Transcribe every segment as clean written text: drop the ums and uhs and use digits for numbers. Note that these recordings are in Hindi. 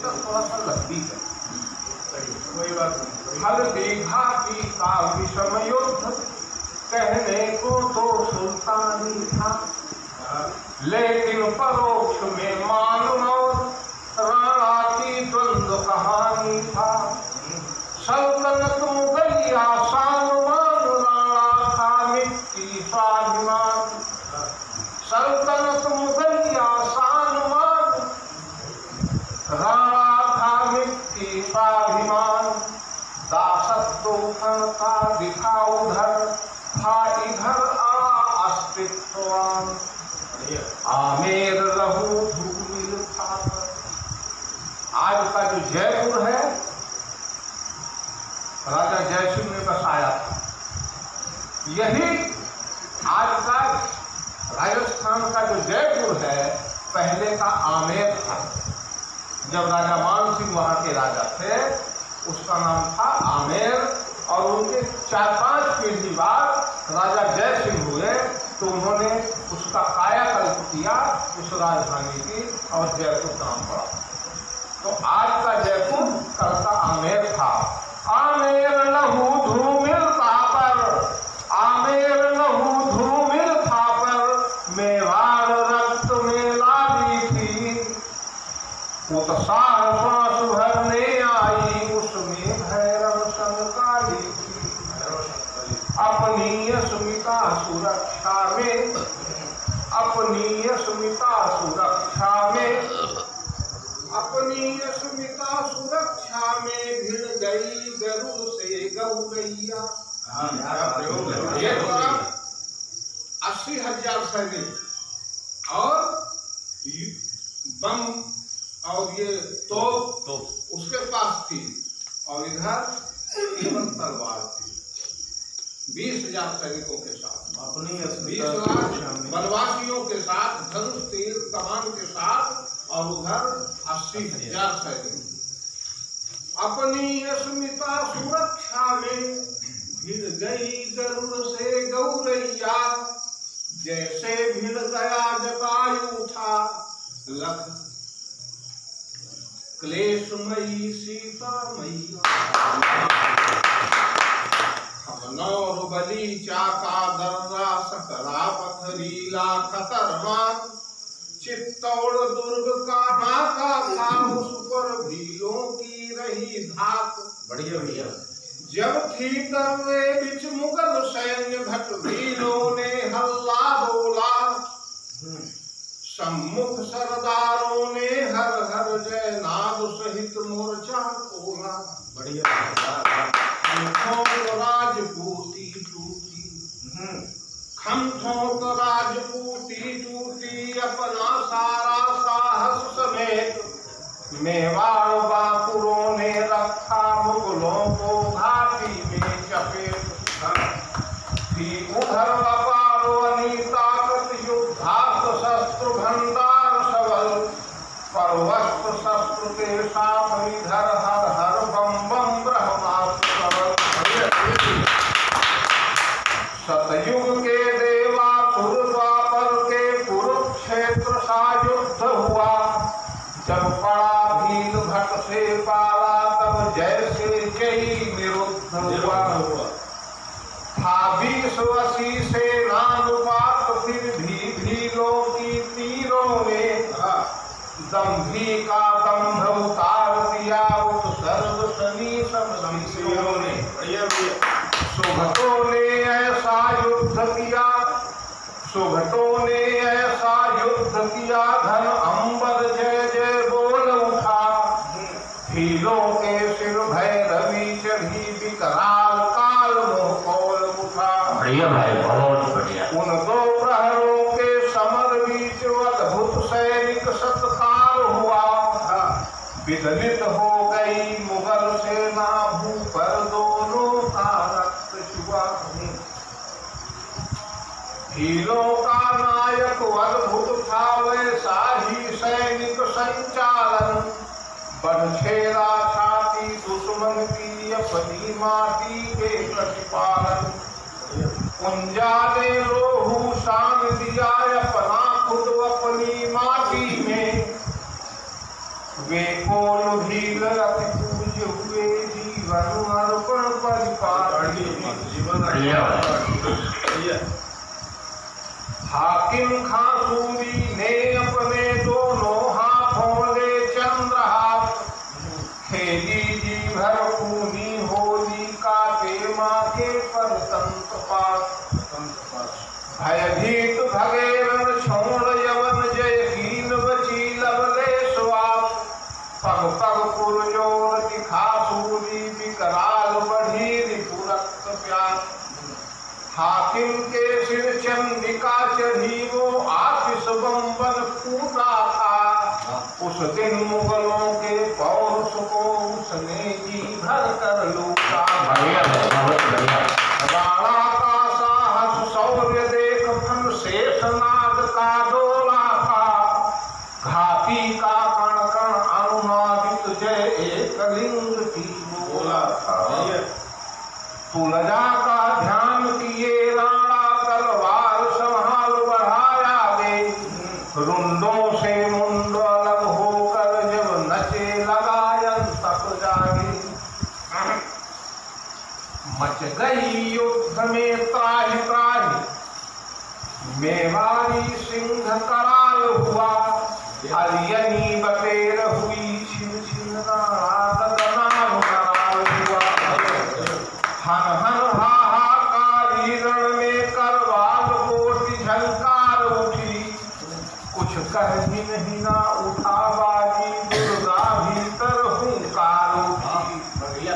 थोड़ा सा लंबी है, कोई बात नहीं। हल देखा का विषम युद्ध, कहने को तो सुल्तानी था, लेकिन परोक्ष में मालूम और राणा की द्वंद्व कहानी था। सल्तनत मुगलिया सानुमान, राणा था मिट्टी स्वाभिमान। सल्तनत मुगलिया सानुमान, राणा था मिट्टी स्वाभिमान। दासत्व का दिखा उधर, था इधर अस्तित्वान। आमेर लहू धूमिल था। आज का जो जयपुर है, राजा जयसिंह ने बसाया था। यही आज का राजस्थान का जो जयपुर है, पहले का आमेर था। जब राजा मान सिंह वहां के राजा थे, उसका नाम था आमेर। और उनके 4-5 पीढ़ी बाद राजा जयसिंह हुए, तो उन्होंने उसका कायाकल्प किया उस राजधानी की, और जयपुर नाम पड़ा। तो आज का जयपुर कल का आमेर था। आमेर लहू धूमिल था पर, आमेर लहू धूमिल था पर, मेवाड़ रक्त में लाली थी। उत्साह श्वास भरने आई, उसमें भैरव संग काली थी। अपनी अस्मिता सुरक्षा में, अपनी अस्मिता सुरक्षा में, अपनी अस्मिता सुरक्षा में भिड़ गई गरुड़ से गौरैया। ये 80,000 सैनिक और बम और ये तोप उसके पास थी, और इधर केवल तलवार थी। 20,000 सैनिकों के साथ, अपनी 20 लाख वनवासियों के साथ, धनुष तीर कमान के साथ, और उधर 80,000 सैनिक। अपनी अस्मिता सुरक्षा में भिड़ गई गरुड़ से गौरैया। जैसे भिड़ गया जटायु था, लख क्लेशमयी सीता मैया। खमनौर बली चाका दर्रा सकरा पथरीला खतरनाक। चित्तौड़ दुर्ग का नाका था, उस पर भीलों की रही धाक। बढ़िया बढ़िया। जब थी दर्रे बिच मुगल सैन्य, भट भीलों ने हल्ला बोला। सम्मुख सरदारों ने हर हर जय नाद सहित मोर्चा खोला। बढ़िया। राजपूती टूटी, खमठों को राजपूती टूटी, अपना सारा साहस समेत। मेवाड़ बाकुरों ने रखा मुगलों को घाटी में चपेट। थी उधर अपारो अनीताकत युद्धास्त्र शस्त्र भंडार सबल, पर वस्त्र शस्त्र के साथ इधर हर हर बम बम ब्रह्मास्त्र सबल। सतयुग के देवासुर द्वापर के कुरुक्षेत्र सा युद्ध हुआ। जब पड़ा भील भट से पाला, तब जैसे जय निरुद्ध हुआ। था 20-80 सेनानुपात, फिर भी भीलों की तीरों ने दंभी का दंभ उतार दिया। उत्सर्ग शनि शमशियों ने, सुभटों ने ऐसा युद्ध किया, सुभटों ने ऐसा युद्ध किया। धन अंबर जय जय बोल उठा। भीलों के सिर भैरवी चढ़ी, विकराल काल मोह कौल उठा। बढ़िया भाई, बहुत बढ़िया। उन 2 प्रहरों के समर बीच अद्भुत सैनिक सत्कार हुआ। विदलित हो गई मुगल सेना, भूपर दोनों का रक्त चुआ। भीलों का नायक अद्भुत था, वैसा ही सैनिक संचालन। बड़छेरा छाती दुश्मन की, अपनी माटी के प्रतिपालन। कुंजा ने रोहू शान दिया, अपना खुद अपनी माटी में। वे कोल भील अति पूज्य हुए जीवन अर्पण परिपाटी हाकिम खासूरी ने अपने दोनों हाथों ले चंद्रहास खेली जी भर पूनी होली काटे माँ के पर संत पास भयभीत भगे रण छोड़ यवन जय कीन बची लवले श्वास पग पग पुरजोर दिखा सूरी विकराल बढ़ी रिपुरक्त प्यास हाकिम के सिर चंडिका चढ़ी वो आतिश बम्बन फूटा था उस दिन मुगलों के पौरुष को उसने जी भर कर लूटा राणा का साहस शौर्य देख फन शेषनाग का डोला था घाटी का कण कण अनुनादित जय एक लिंग की बोला था तुलजा का ध्यान किए राणा तलवार संभाल बढ़ाया दे रुंडों से मुंड अलग होकर जब नचे लगायन तक जागे मच गई युद्ध में त्राहि त्राहि मेवारी सिंह कराल हुआ अरियनी बटेर हुई छिन छिन राणा गगनाम कराल हुआ हन हन हाहाकारी रण में करवाल कोटि झंकार उठी कुछ कह भी नहीं ना उठा बाजी दुर्गा भीतर हुंकार उठी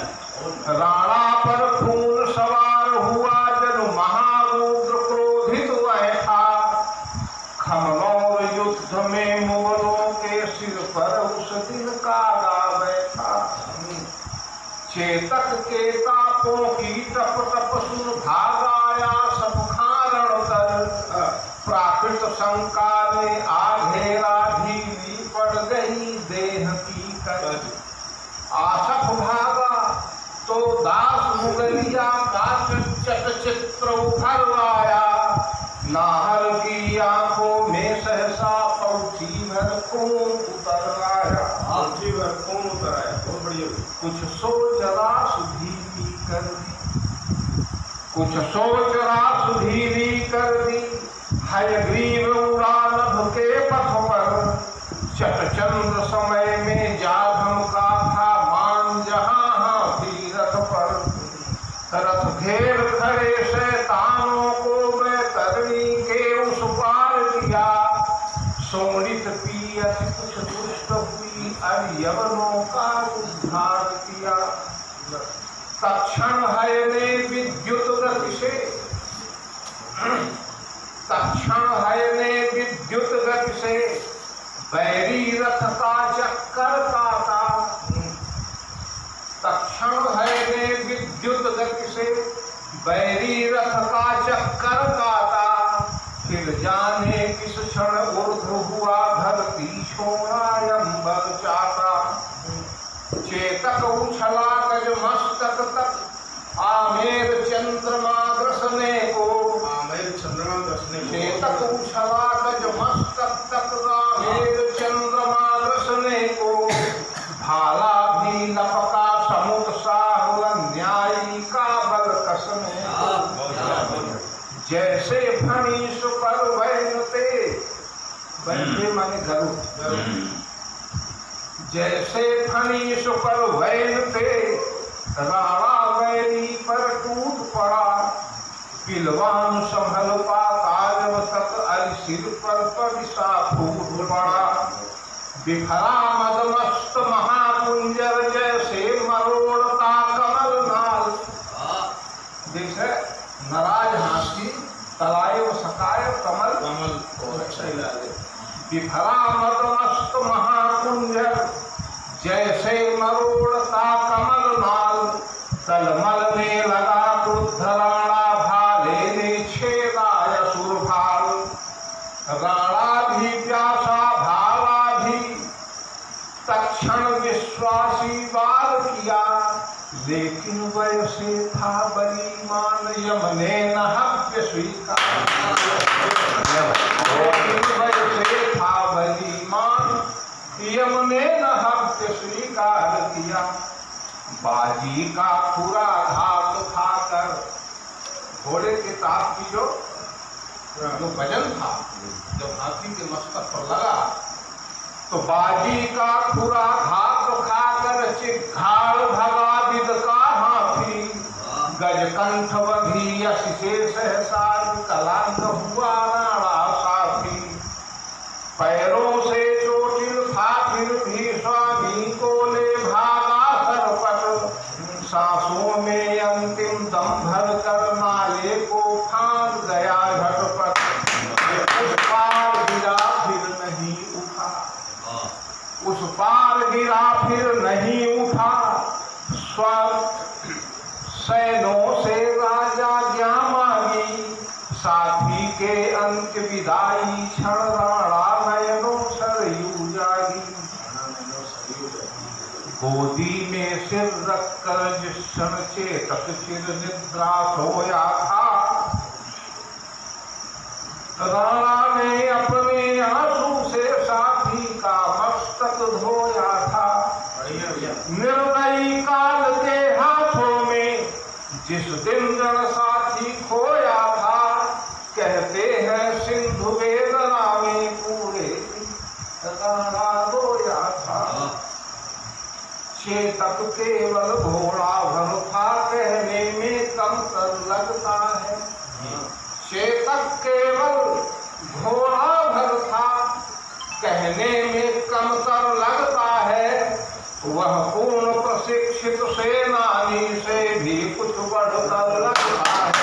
राणा पर खून सवार हुआ जन महारुद्र क्रोधित वह था खमनौर युद्ध में मुगलों के सिर पर उस दिन कागा बैठा चेतक के तापों की टप टप सुन भागाया सब खारण कर प्राकृत शंका ने आघेरा ढीली पड़ गई देह की कर आसफ भागा तो दास मुगलिया का चट चित्र उभर आया नाहर की आंखों में सहसा पौथी भर खून उतर आया बहुत बढ़िया कुछ सोच रास धीमी कर दी कुछ सोच रास धीमी कर दी हयग्रीव उड़ा नभ के पथ पर चटचंद्र समय में जा धमका था मान जहां तीरथ पर रथ घेर खड़े शैतानों को बैतरणी के उस पार किया सोनित पी अति कुछ दुष्ट हुई अरियवनों का उद्धार किया तक्षण हय ने विद्युत गति से तक्षण हय ने विद्युत गति से बैरी रथ का चक्कर काटा तक्षण हय ने विद्युत गति से बैरी रथ का चक्कर काटा फिर जाने किस क्षण ऊर्ध्व हुआ धरती छोड़ा अंबर चाटा चेतक उछला गज मस्तक तक आमेर चंद्रमा ग्रसने को चेतक उछला गज मस्तक तक आमेर चंद्रमा ग्रसने को भाला भी लपका समुद्र साहुल न्यायी का बल कसने जैसे फणीस पर वैनते वैनते माने गरुड़ जैसे फणीस पर वैनते राणा वैरी पर टूट पड़ा पिलवान संभल पाता जब तक अरिसिर पर परिसा फूट पड़ा बिखरा मदमस्त महाकुंजर जैसे मरोड़ता कमल नाल देखे नराज हाथी तलाय व सकाय कमल कमल अच्छा लगे बिखरा मदमस्त महाकुंजर जैसे मरोड़ता कमल नाल तलमल में लगा क्रुद्ध राणा भाले ने छेदाय सुर भाल राणा भी प्यासा भाला भी तक्षण विश्वासी वार किया लेकिन वैसे था बलीमान यमने न हव्य स्वीकार लेकिन वैसे था बलीमान यमने न हव्य स्वीकार किया। बाजी का खुरा घात खाकर, घोड़े के ताप की जो वजन था जब हाथी के मस्तक पर लगा, तो बाजी का खुरा घात खाकर चिघाड़ भगा विद का हाथी। गजकंठ बधी यश से सहसा कलांग हुआ राणा साथी। पैरों से चोटिल था फिर भी स्वामी को ले भागा सरपट। सांसों में अंतिम दम भर कर नाले को फांद गया झटपट। उस पार गिरा फिर नहीं उठा, उस पार गिरा फिर नहीं उठा। सैनों से राजा क्या मांगी, साथी के अंत विदाई क्षण राणा नयनों सरयू जागी। गोदी में सिर रखकर जिस क्षण चेतक चिर निद्रा सोया था, राणा ने अपने आंसू से साथी का मस्तक धोया था। निर्दयी काल के हाथों में जिस दिन रण साथी खोया था, कहते हैं सिंधु वेदना में पूरे राणा रोया था। चेतक केवल घोड़ा भर था, कहने में कम तर लगता है। चेतक केवल घोड़ा भर था, कहने में कम तर लगता है। वह पूर्ण प्रशिक्षित सेनानी से भी कुछ बढ़कर लगता है।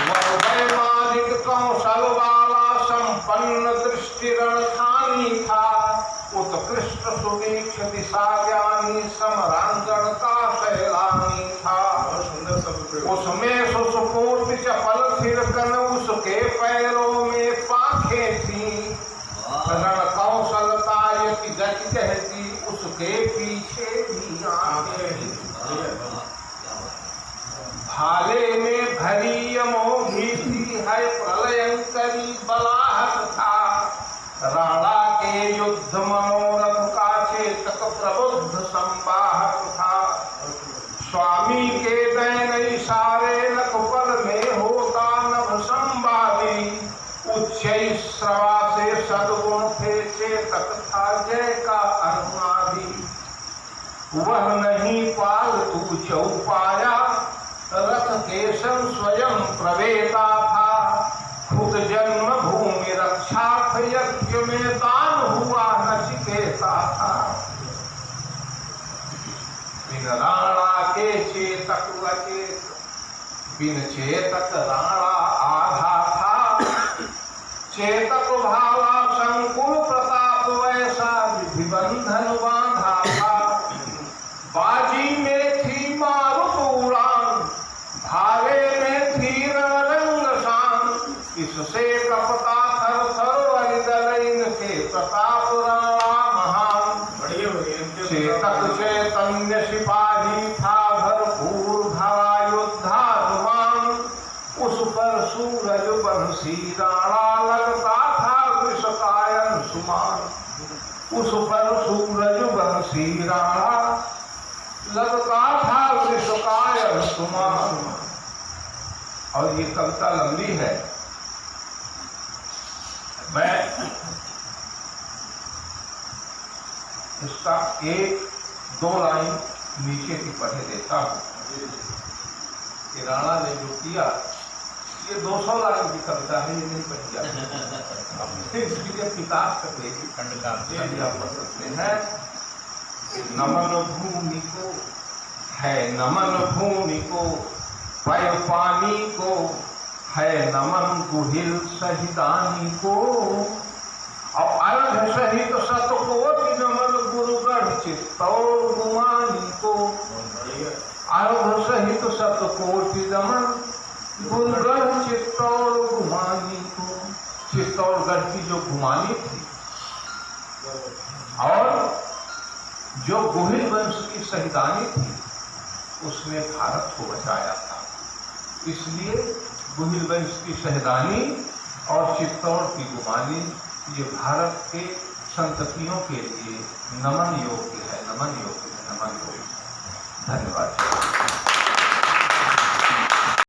वह वैमानिक कौशल वाला संपन्न दृष्टि रणस्थानी था। उत्कृष्ट सुवीक्ष दिशा ज्ञानी समरांगण का सैलानी था। उसमें सुस्फूर्त चपल थिरकन उसके पैरों में पाखें थी। रण कौशलता यति गति कहती उसके पीछे भी आंखें। भाले में भरी यमोगी थी है प्रलयंकरी बलाहट था। राणा के युद्ध मनोरथ का चेतक प्रबुद्ध संवाहक था। स्वामी के दैन इशारे लखपल में होता नभ संवादी। उच्च श्रवा से सद्गुण थे चेतक था जय का अनुनादी। वह नहीं पालतू चौपाया रथ के संग स्वयं प्रवेता था। खुद जन्म भूमि रक्षा यज्ञ में दान हुआ नचिकेता था। बिन राणा के चेतक अचेत, बिन चेतक राणा आधा था। चेतक भावा संकुल प्रताप वैसा विधि बंधन बांधा था। बाजी में थी मारुत उड़ान, भाले में थी रंग शान। इससे कपता थर थर हरिदल के प्रताप राणा महान। चेतक चैतन्य सिपाही था भरपूर भरा योद्धानुमान। उस पर सूरज बंसी राणा लगता था विषकायन सुमान। उस पर सूरज बंसी राणा लगता था विषकायन सुमान। और ये कविता लंबी है, मैं इसका एक दो लाइन नीचे की पढ़े देता हूँ कि राणा ने जो किया। ये 200 लाइन की कविता है, ये नहीं पढ़ी जाती। इसलिए किताब तक लेगी खंड का आप पढ़ सकते हैं। नमन भूमि को है, नमन भूमि को पय पानी को है, नमन गुहिल सहिदानी को। और अर्घ सहित सतकोटि नमन गुरुगढ़ चित्तौड़ गुमानी को। अर्घ सहित सतकोटि नमन गुरुगढ़ चित्तौड़ गुमानी को। चित्तौड़गढ़ की जो गुमानी थी और जो गुहिल वंश की सहिदानी थी, उसने भारत को बचाया था। इसलिए गुहिल वंश की सहिदानी और चित्तौड़ की गुमानी ये भारत के संततियों के लिए नमन योग्य है, नमन योग्य है, नमन योग्य है। धन्यवाद।